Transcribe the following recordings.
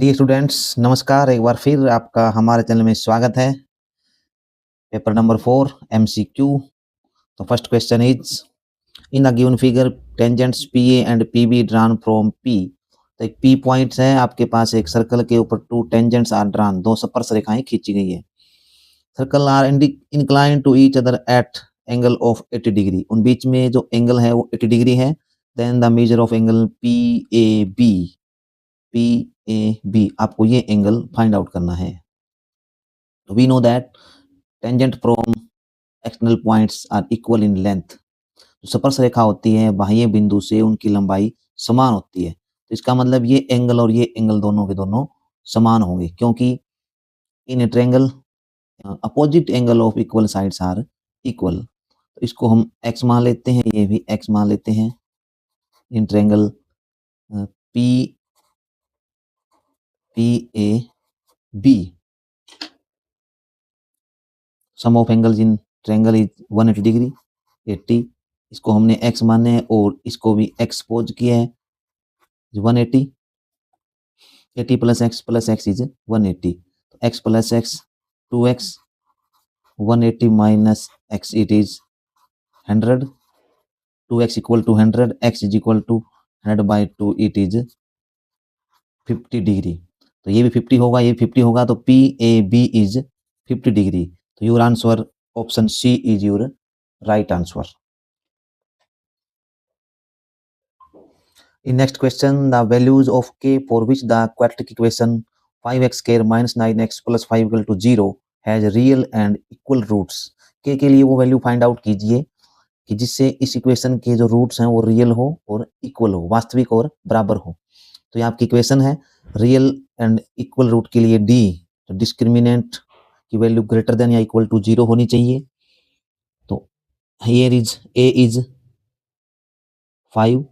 Dear students, नमस्कार। एक बार फिर आपका हमारे चैनल में स्वागत है। Paper number 4 MCQ। तो first question is in the given figure tangents PA and PB drawn from P। तो एक P पॉइंट्स है आपके पास, एक सर्कल के ऊपर टू टेंजेंट्स आर ड्रॉन, दो स्पर्श रेखाएं खींची गई है। Circle are incline to each other at angle of 80 degree. उन बीच में जो एंगल है वो 80 डिग्री है। Then the measure of angle PAB आपको ये एंगल फाइंड आउट करना है। तो we know that tangent from external points are equal in length. जो स्पर्श रेखा होती है बाह्य बिंदु से उनकी लंबाई समान होती है। तो इसका मतलब ये एंगल और ये एंगल दोनों के दोनों समान होंगे, क्योंकि in a triangle opposite angle of equal sides are equal. तो इसको हम x मान लेते हैं, ये भी x मान लेते हैं। In triangle PAB sum of angles in triangle is 180 degree 80। इसको हमने x माने है और इसको भी x पोज किया है 180। 80 प्लस x इज 180। तो x प्लस x 2x 180 माइनस x it is 100। 2x equal to 100, x is equal to 100/2 it is 50 degree. तो ये भी 50 होगा, ये 50 होगा, तो PAB इज 50 डिग्री। तो your answer option C is your right answer. In next question, the values of k for which the quadratic equation 5x square minus 9x plus 5 equal to 0 has real and equal roots। k के लिए वो value find out कीजिए कि जिससे इस equation के जो roots हैं वो रियल हो और इक्वल हो, वास्तविक और बराबर हो। तो ये आपकी इक्वेशन है। रियल एंड इक्वल रूट के लिए डी, तो डिस्क्रिमिनेंट की वैल्यू ग्रेटर देन या इक्वल टू 0 होनी चाहिए। तो here is a is 5,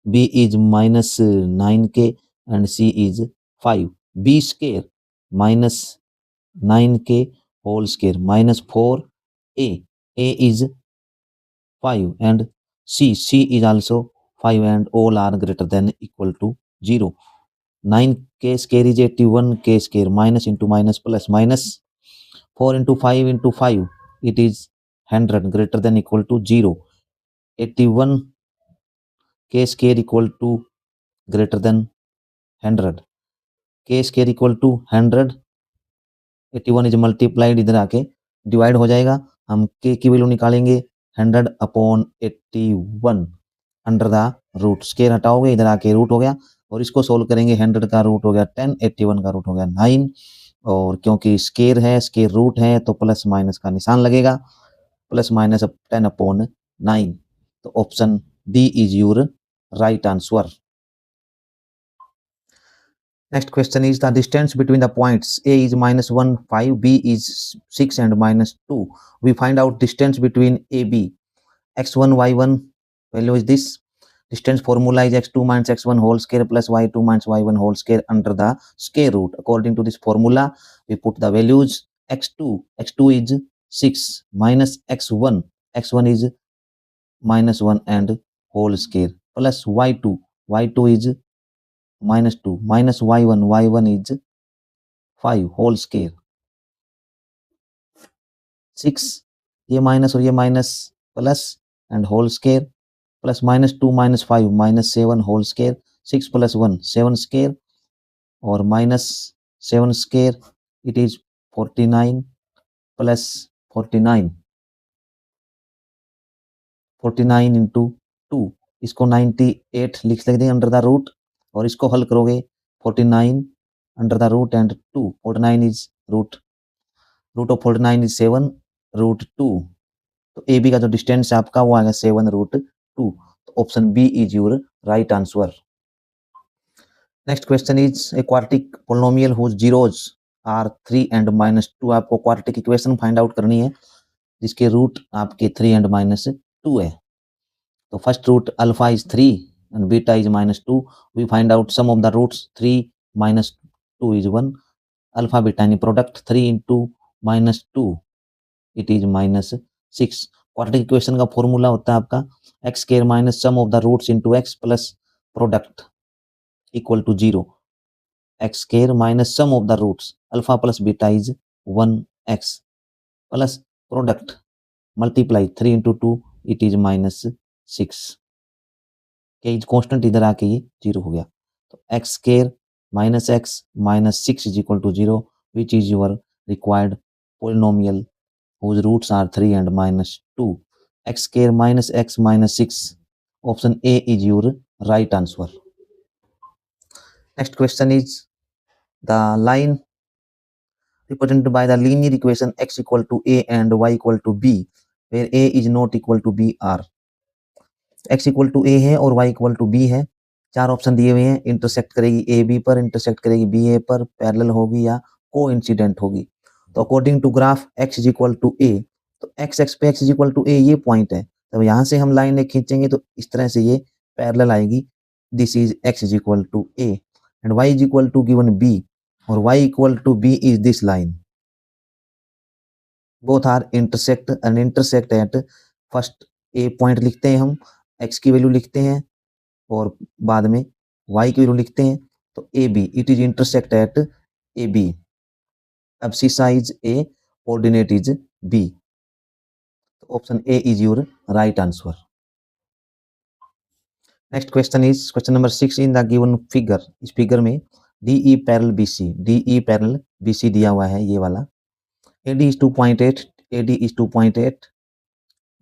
B is minus 9k and C is 5. B square minus 9k whole square minus 4a. A is 5 and C is also 5 and all are greater than equal to 0. 9k square is 81, k square minus into minus plus minus 4 into 5 into 5 it is 100 greater than equal to 0. 81 k square equal to greater than 100, k square equal to 100, 81 is multiplied इधर आके divide हो जाएगा। हम k की value निकालेंगे 100/81 under the root. Square हटाओगे, इधर आके root हो गया, और इसको सोल्व करेंगे। 100 का रूट हो गया 10, 81 का रूट हो गया 9, और क्योंकि स्केयर है, स्केयर रूट है, तो प्लस माइनस का निशान लगेगा। Plus minus 10/9। तो option D is your right answer. Next question is the distance between the points A is -1, 5, B is 6 and -2. We find out distance between AB. x1, y1 value is this. Distance formula is x2 minus x1 whole square plus y2 minus y1 whole square under the square root. According to this formula, we put the values. x2 is 6 minus x1 is -1 and whole square plus y2 is -2 minus y1 is 5 whole square। 6 ये minus और ये minus plus and whole square plus -2 minus 5 -7 whole square. 6 + 1 7 square और -7 square it is 49 plus 49 into 2, इसको 98 लिख सकते हैं under the root, और इसको हल करोगे 49 under the root and 2। 49 is root of 49 is 7 √2। तो ए बी का जो डिस्टेंस है आपका वो आएगा 7 √2। तो option B is your right answer. Next question is a quadratic polynomial whose zeros are 3 and -2। आपको क्वाड्रेटिक इक्वेशन फाइंड आउट करनी है जिसके रूट आपके 3 and -2 है। तो first root alpha is 3 and beta is -2। We find out sum of the roots 3 -2 is 1। Alpha beta यानी product 3 into -2 it is -6। Quadratic equation का formula होता है आपका x square minus sum of the roots into x plus product equal to 0। x square minus sum of the roots alpha plus beta is 1x plus product multiply 3 into 2 it is minus 6 के is constant इधर आके ये 0 हो गया तो x square minus 6 is equal to 0 which is your required polynomial whose roots are 3 and minus 2 x square minus x minus 6 option A is your right answer. Next question is the line represented by the linear equation x equal to a and y equal to b where a is not equal to b are x equal to a है और y equal to be है चार option दिए हुए हैं intersect करेगी a b पर intersect करेगी बी ए पर पैरेलल होगी या कोइंसिडेंट होगी तो according to graph x is equal to a तो x पे x is equal to a ये पॉइंट है तो यहाँ से हम लाइन खींचेंगे तो इस तरह से ये पैरेलल आएगी this is x is equal to A and y is equal to given b और y equal to b is this line both are intersect and intersect at first A point लिखते हैं हम x की value लिखते हैं और बाद में y की वैल्यू लिखते हैं तो A B it is intersect at A B abscissa is A, coordinate is B. Option A is your right answer. Next question is question number 6 in the given figure. इस figure में DE parallel BC दिया हुआ है ये वाला. AD is 2.8, AD is 2.8,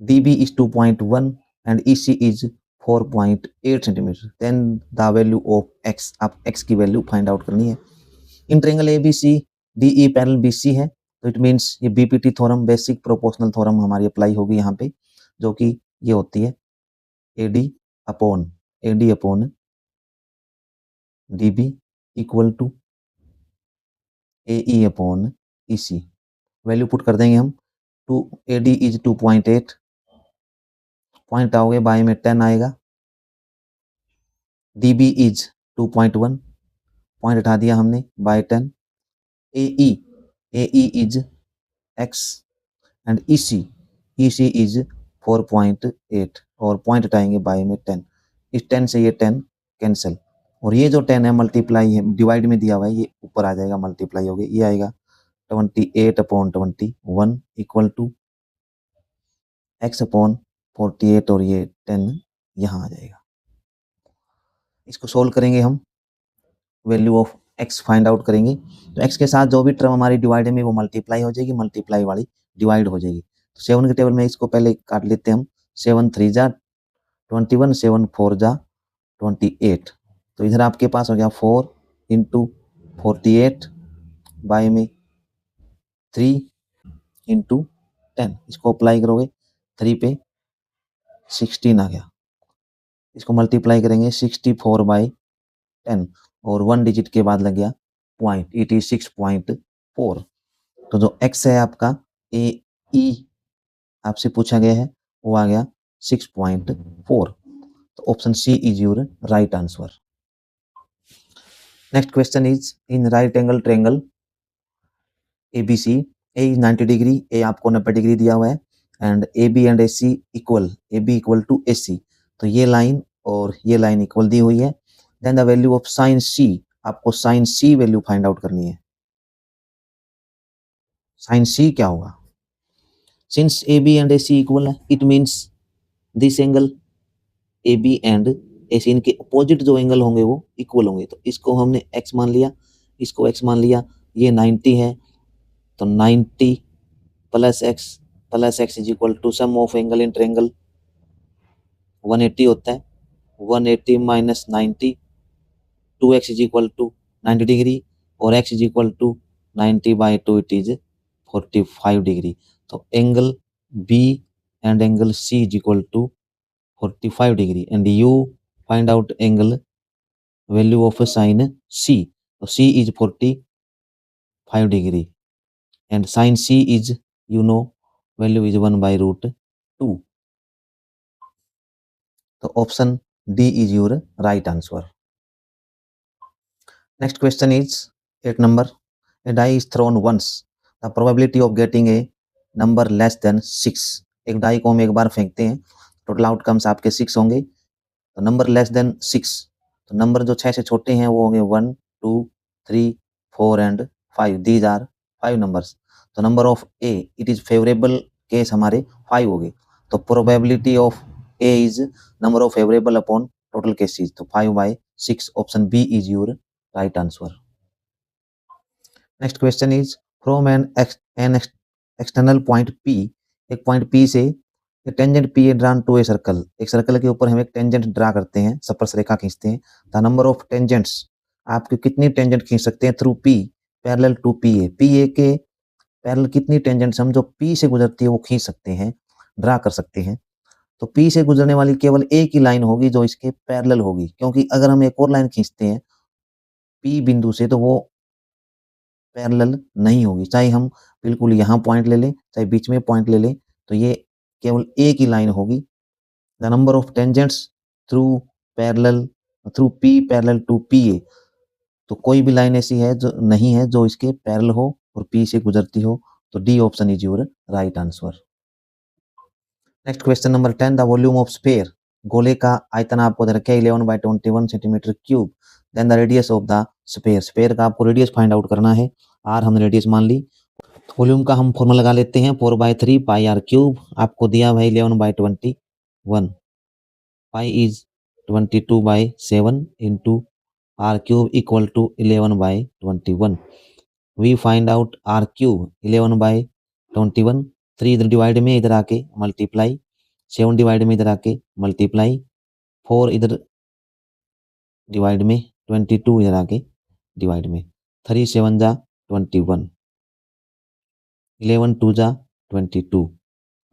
DB is 2.1 and EC is 4.8 centimeter. Then the value of X, आप X की value find out करनी है. In triangle ABC DE parallel BC है तो इट मीन्स ये BPT theorem basic proportional theorem हमारी apply होगी यहाँ पे जो कि ये होती है AD upon DB equal to AE upon EC value put कर देंगे हम AD इज 2.8 पॉइंट आओगे बाय में 10 आएगा DB इज 2.1 पॉइंट हटा दिया हमने bye 10 AE is X and EC is 4.8 और पॉइंट हटाएंगे बाय में 10 इस 10 से ये 10 कैंसिल और ये जो 10 है मल्टीप्लाई है डिवाइड में दिया हुआ है ये ऊपर आ जाएगा मल्टीप्लाई हो गया ये आएगा 28 upon 21 equal to X upon 48 और ये 10 यहाँ आ जाएगा इसको सोल्व करेंगे हम value of x find out करेंगे तो x के साथ जो भी टर्म हमारी डिवाइड में वो मल्टीप्लाई हो जाएगी मल्टीप्लाई वाली डिवाइड हो जाएगी तो 7 के टेबल में इसको पहले काट लेते हैं हम 7 3 जा 21 7 4 जा 28 तो इधर आपके पास हो गया 4 इंटू 48 बाय में 3 इंटू 10 इसको अप्लाई करोगे 3 पे 16 आ गया इसको मल्टीप्लाई करेंगे 64 बाय 10 और 1 डिजिट के बाद लग गया पॉइंट इट इज 6.4 तो जो x है आपका AE आपसे पूछा गया है वो आ गया 6.4 तो option C is your right answer. Next question is in right angle triangle ABC A is 90 degree A आपको 90 डिग्री दिया हुआ है and AB and AC equal AB equal to AC तो ये लाइन और ये लाइन इक्वल दी हुई है then the value of sine C आपको sine C value find out करनी है साइन C क्या होगा सिंस AB एंड AC इक्वल है it means this angle AB and AC इनके अपोजिट जो एंगल होंगे वो इक्वल होंगे तो इसको हमने x मान लिया इसको x मान लिया ये 90 है तो 90 plus x is equal to sum of angle in triangle 180 होता है 180 minus 90 2x is equal to 90 degree और x is equal to 90 by 2 it is 45 degree तो angle B and angle C is equal to 45 degree and you find out angle value of sin C so C is 45 degree and sin C is you know value is 1 by root 2 so option D is your right answer. Next question is 8 number a die is thrown once the probability of getting a number less than 6 एक die को हम एक बार फेंकते हैं total outcomes आपके 6 होंगे तो number less than 6 तो नंबर जो 6 से छोटे हैं वो होंगे 1 2 3, 4 एंड 5, दीज आर 5 नंबर्स। तो number of A, it is favourable case हमारे 5 हो गए। तो probability of A is number of favourable upon total cases. तो 5/6 option B is your right answer. Next question is from an external point P, एक point P से tangent P A drawn to a circle, एक circle के ऊपर हम एक tangent draw करते हैं, स्पर्श रेखा खींचते हैं। द नंबर ऑफ टेंजेंट्स, आपके कितनी टेंजेंट खींच सकते हैं through P parallel to P A. P A के पैरेलल कितनी टेंजेंट्स हम जो पी से गुजरती है वो खींच सकते हैं, ड्रा कर सकते हैं। तो पी से गुजरने वाली केवल एक ही लाइन होगी जो इसके पैरेलल होगी, क्योंकि अगर हम एक और लाइन खींचते हैं पी बिंदु से तो वो पैरेलल नहीं होगी। चाहे हम बिल्कुल यहाँ पॉइंट ले लें, चाहे बीच में पॉइंट ले लें, तो ये केवल एक ही लाइन होगी। The number of tangents through parallel through P parallel to P A, तो कोई भी लाइन ऐसी है जो नहीं है जो इसके पैरेलल हो और पी से गुजरती हो। तो D option is your right answer. Next question number 10, the volume of sphere, गोले का आयतन आपको दे रखा है 11/21 centimetre cube. Then the radius of the sphere, sphere का आपको रेडियस फाइंड आउट करना है। आर हमने रेडियस मान ली। वॉल्यूम का हम फॉर्मूला लगा लेते हैं 4/3 पाई आर क्यूब, आपको दिया हुआ है 11/21। Pi is 22/7 into r cube equal to 11/21। We find out r cube 11/21, 3 इधर डिवाइड में इधर आके मल्टीप्लाई, 7 डिवाइड में इधर आके मल्टीप्लाई, 4 इधर डिवाइड में, 22 इधर आके डिवाइड में, 3 7 जा 21, 11 2 जा 22।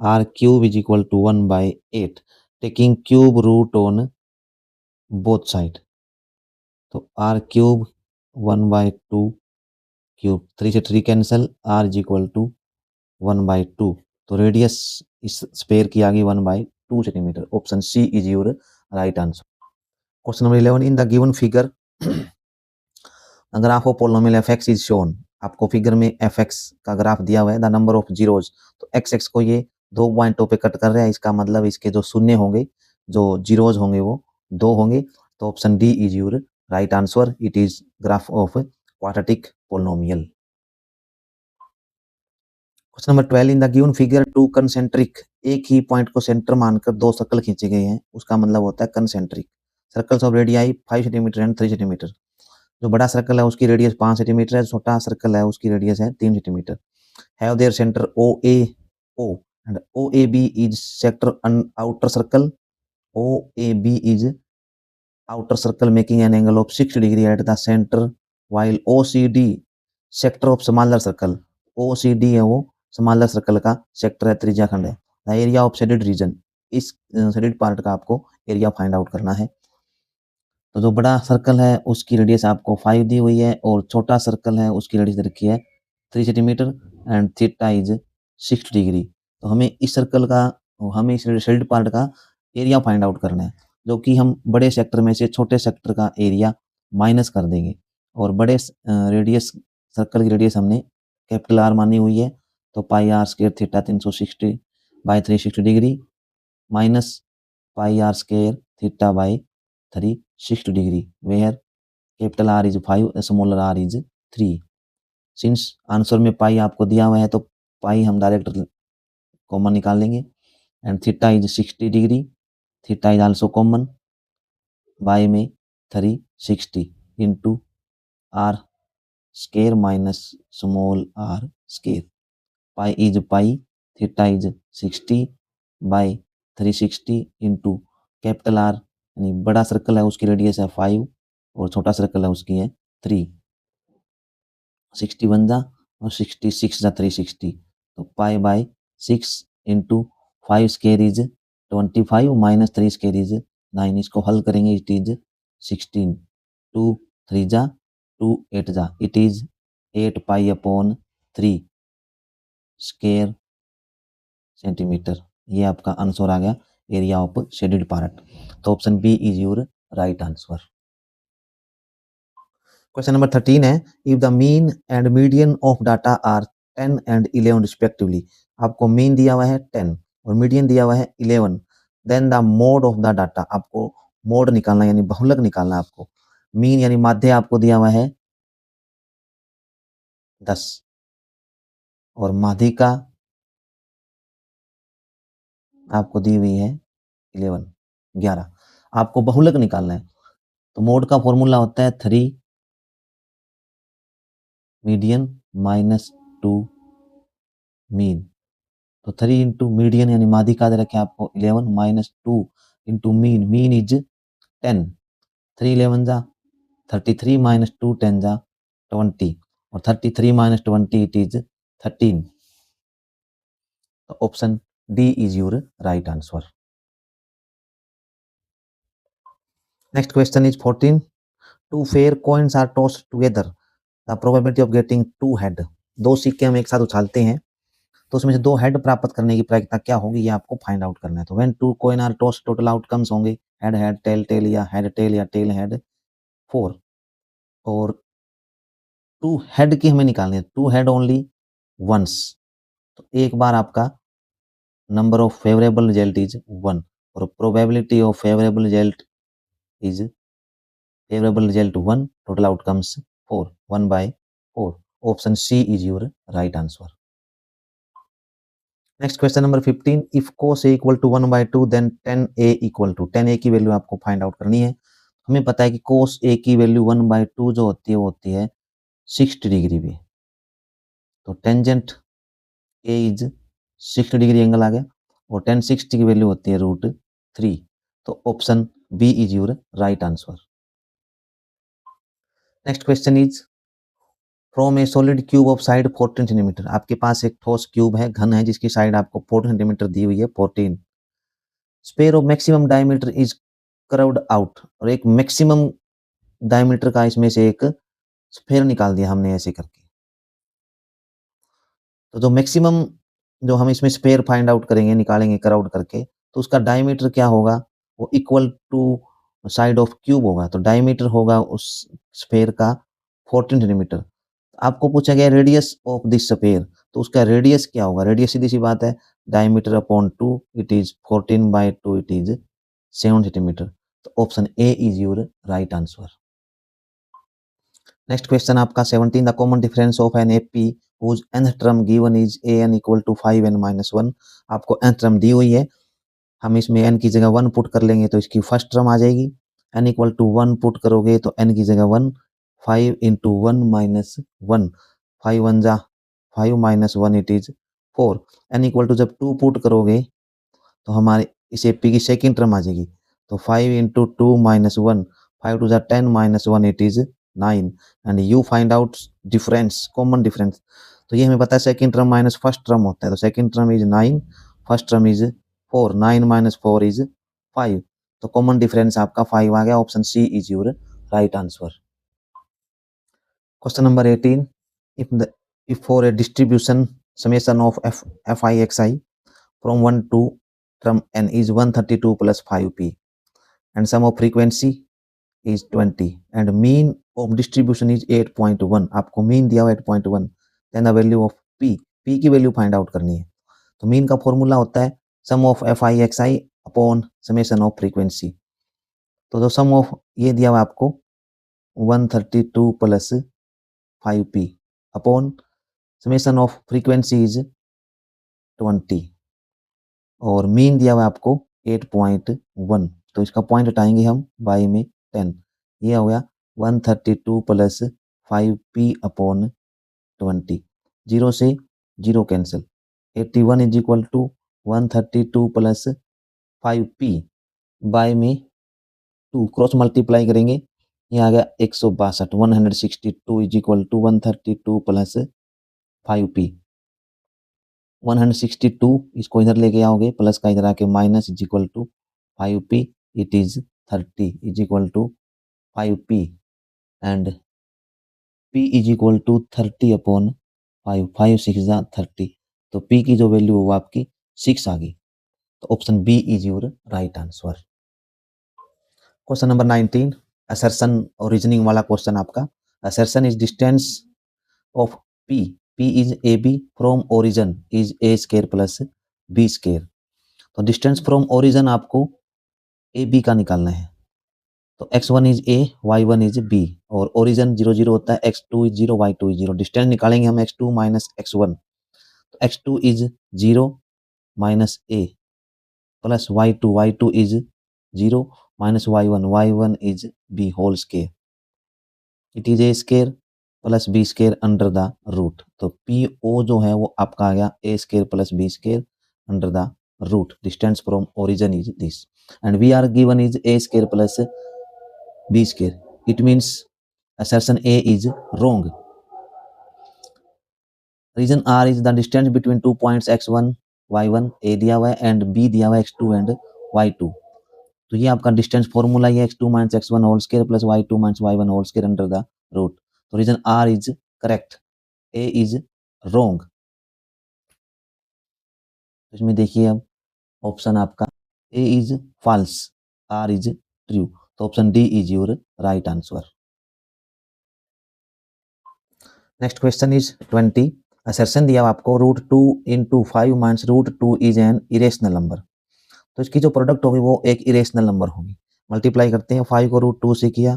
R cube is equal to 1/8, taking cube root on both side. तो आर क्यूब 1/2 क्यूब, 3 से 3 cancel, r is equal to 1/2। तो रेडियस इस स्फीयर की आ गई 1/2 centimetre. Option C is your right answer. Question number 11, in the given figure graph of polynomial f x is shown, आपको figure में f x का graph दिया हुआ है। द नंबर ऑफ जीरोज, तो एक्स एक्स को ये 2 पॉइंटों पे कट कर रहा है, इसका मतलब इसके जो शून्य होंगे, जो जीरोज होंगे वो 2 होंगे। तो option D is your right answer, it is graph of quadratic polynomial. Question number 12, in the given figure 2 concentric, एक ही पॉइंट को सेंटर मानकर 2 सर्कल खींचे गए हैं, उसका मतलब होता है concentric. Circles of radii 5 centimetre and 3 centimetre. जो बड़ा सर्कल है उसकी रेडियस 5 सेंटीमीटर है, छोटा सर्कल है उसकी रेडियस है 3 centimetre. Have their centre O A O and O A B is sector outer circle, O A B is outer circle making an angle of 60 degree at the center, while OCD sector of smaller circle, OCD है वो smaller circle का sector है, त्रिज्या खंड है। the area of shaded region, इस shaded part का आपको एरिया फाइंड आउट करना है। तो जो बड़ा सर्कल है उसकी रेडियस आपको 5 दी हुई है और छोटा सर्कल है उसकी रेडियस रखी है 3 centimetre and theta is 60 degree. तो हमें इस सर्कल का, हमें इस शेडेड पार्ट का एरिया फाइंड आउट करना है, जो कि हम बड़े सेक्टर में से छोटे सेक्टर का एरिया माइनस कर देंगे। और बड़े रेडियस सर्कल की रेडियस हमने कैपिटल आर मानी हुई है, तो pi R square theta 360/360 degree minus pi R square theta by 360 degree, where capital R is 5, smaller R is 3। Since answer में पाई आपको दिया हुआ है तो पाई हम डायरेक्ट कॉमन निकाल लेंगे। And theta is 60 degree, theta is also common, by में 360 into r square minus small r square, pi is pi, theta is 60/360 into capital r यानी बड़ा सर्कल है उसकी रेडियस है 5 और छोटा सर्कल है उसकी है 3। 61 जा और 66 जा 360, तो पाई/6 इंटू 5 स्केयर इज 25 माइनस 3 स्केयर इज 9। इसको हल करेंगे, इट इज 16, 2 3 जा 2 8 जा, इट इज 8 पाई/3 स्केयर सेंटीमीटर। ये आपका आंसर आ गया एरिया ऑफ शेडेड पार्ट। तो option B is your right answer. Question number 13 है, if the mean and median of data are 10 and 11 respectively, आपको मीन दिया हुआ है 10 और मीडियन दिया हुआ है 11, then the mode of the data, आपको मोड निकालना यानी बहुलक निकालना। आपको मीन यानी माध्य आपको दिया हुआ है 10 और माध्यिका आपको दी हुई है 11। आपको बहुलक निकालना है, तो मोड का फॉर्मूला होता है 3 मीडियन माइनस 2 मीन। तो 3 इंटू मीडियन यानी माध्यिका दे रखे आपको 11 minus 2 into mean, mean is 10, 3 11 जा 33 माइनस 2 10 जा 20 और 33 माइनस 20 इट इज 13। तो option D is your right answer. Next question is 14। Two fair coins are tossed together, the probability of getting two head. दो सिक्के हम एक साथ उछालते हैं तो उसमें से दो हेड प्राप्त करने की प्रायिकता क्या होगी, ये आपको फाइंड आउट करना है। तो when two coin are tossed total outcomes होंगे हेड हेड, टेल टेल या हेड टेल या टेल हेड 4। और टू हेड की हमें निकालनी है, टू हेड ओनली वंस, तो एक बार आपका number of favourable result is 1 और probability of favourable result is favourable result 1, total outcomes 4, 1/4। Option C is your right answer. Next question number 15। If cos a equal to 1/2 then tan a equal to, tan a की value आपको find out करनी है। हमें पता है कि cos a की value 1/2 जो होती है वो होती है 60 डिग्री भी। तो tangent a is 60 degree angle आ गया और tan 60 की वैल्यू होती है √3। तो option B is your right answer. Next question is from a solid cube of side 14 centimetre. आपके पास एक ठोस क्यूब है, घन है, जिसकी साइड आपको 14 सेंटीमीटर दी हुई है 14। Sphere of maximum diameter is curved out, और एक मैक्सिमम डायमीटर का इसमें से एक स्फेयर निकाल दिया हमने ऐसे करके। तो जो मैक्सिमम जो हम इसमें स्फेयर फाइंड आउट करेंगे, निकालेंगे कर्व्ड करके, तो उसका डायमीटर क्या होगा, वो equal to side of cube होगा। तो डायमीटर होगा उस स्फेयर का 14 सेंटीमीटर। आपको पूछा गया रेडियस ऑफ दिस स्फेयर, तो उसका रेडियस क्या होगा। रेडियस सीधी सी बात है, diameter upon 2, it is 14/2, it is 7 centimetre. तो option a is your right answer. Next question आपका 17। The common difference of an AP whose nth term given is an equal to 5n-1। आपको nth term दी हुई है, हम इसमें n की जगह 1 put कर लेंगे तो इसकी फर्स्ट टर्म आ जाएगी। n इक्वल टू 1 पुट करोगे तो n की जगह 1, 5 इंटू 1 माइनस 1, 5 1 जा 5 minus 1 it is 4। n equal to जब 2 पुट करोगे तो हमारे इस एपी की सेकेंड टर्म आ जाएगी। तो 5 इंटू 2 माइनस 1, 5 टू जा 10 minus 1 it is 9। And you find out difference, common difference. तो ये हमें पता है second term minus first term होता है। तो second term is 9, first term is 4, 9 minus 4 is 5। तो कॉमन डिफरेंस आपका 5 आ गया। Option C is your right answer. Question number 18। If for a distribution summation of f i x i from 1 to term n is 132 plus 5p and sum of frequency is 20 and mean of distribution is 8.1। आपको mean दिया हुआ 8.1। Then the value of p की value find out करनी है। तो mean का formula होता है sum of f i x i upon summation of frequency. तो जो सम ऑफ ये दिया हुआ आपको 132 plus 5p upon summation of frequency is 20 और मीन दिया हुआ आपको 8.1। तो इसका पॉइंट हटाएंगे हम बाई में 10, ये हो गया 132 प्लस 5p अपॉन 20, 0 से 0 cancel, 81 is equal to 132 plus 5p by में 2 क्रॉस मल्टीप्लाई करेंगे, ये आ गया 162। 162 is equal to 132 plus 5p। 162 इसको इधर लेके आओगे, प्लस का इधर आके minus is equal to 5p, it is 30 is equal to 5p and p is equal to 30 upon 5, 5 6 जा 30। तो p की जो वैल्यू वो आपकी 6 आ गई। तो option B is your right answer. Question number 19। Assertion और रीजनिंग वाला क्वेश्चन आपका। Assertion is distance of p, p is ab from origin is a square plus b square. तो डिस्टेंस फ्रॉम ओरिजिन आपको ए बी का निकालना है। तो x1 is A, y1 is B, और ओरिजिन 0 0 होता है, x2 is 0, y2 is 0। Distance निकालेंगे हम x2 माइनस x1, तो x2 is 0 minus a plus y2 is 0 minus y1 is b whole square. It is a square plus b square under the root. तो P O जो है वो आपका आ गया a square plus b square under the root. Distance from origin is this and we are given is a square plus b square. It means assertion A is wrong. Reason R is the distance between 2 points x1, y1 A दिया हुआ है and B दिया हुआ है x2 and y2। तो ये आपका distance formula ये x2 minus x1 whole square plus y2 minus y1 whole square under the root. तो reason R is correct, A is wrong. इसमें देखिए अब ऑप्शन आपका A is false, R is true. तो option D is your right answer. Next question is 20। Assertion दिया आपको root 2 into 5 minus root 2 is an irrational number. तो इसकी जो प्रोडक्ट होगी वो एक इरेशनल नंबर होगी। मल्टीप्लाई करते हैं, 5 को रूट 2 से किया,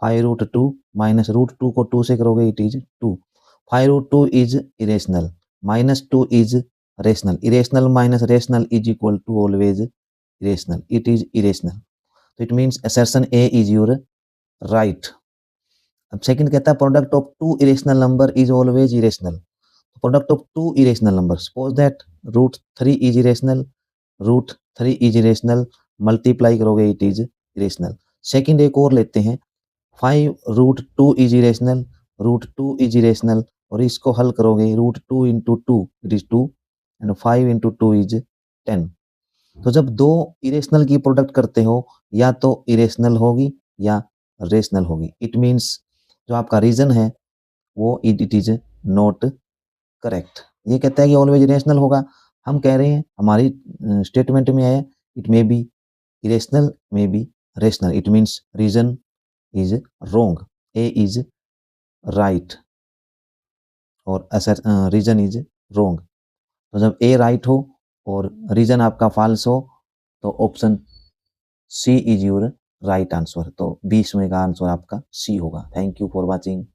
5 रूट 2 माइनस रूट 2 को 2 से करोगे it is 2। 5 root 2 is irrational minus 2 is rational. Irrational minus rational is equal to always irrational, it is irrational. तो it means assertion A is your right. अब सेकंड कहता है product of two irrational number is always irrational. Product of two irrational number, suppose that root 3 is irrational, root 3 is irrational, multiply करोगे it is irrational. Second एक और लेते हैं, 5 root 2 is irrational, root 2 is irrational, और इसको हल करोगे root 2 into 2 it is 2 and 5 into 2 is 10। तो जब दो इरेशनल की प्रोडक्ट करते हो या तो इरेशनल होगी या रेशनल होगी। इट मीन्स जो आपका रीजन है वो इट इज नॉट करेक्ट। ये कहता है कि ऑलवेज इरेशनल होगा, हम कह रहे हैं हमारी स्टेटमेंट में है it may be irrational may be rational. It means reason is wrong, A is right और रीजन इज रॉन्ग। तो जब ए राइट हो और रीजन आपका फॉल्स हो तो option C is your right answer. तो 20 में का आंसर आपका सी होगा। Thank you for watching.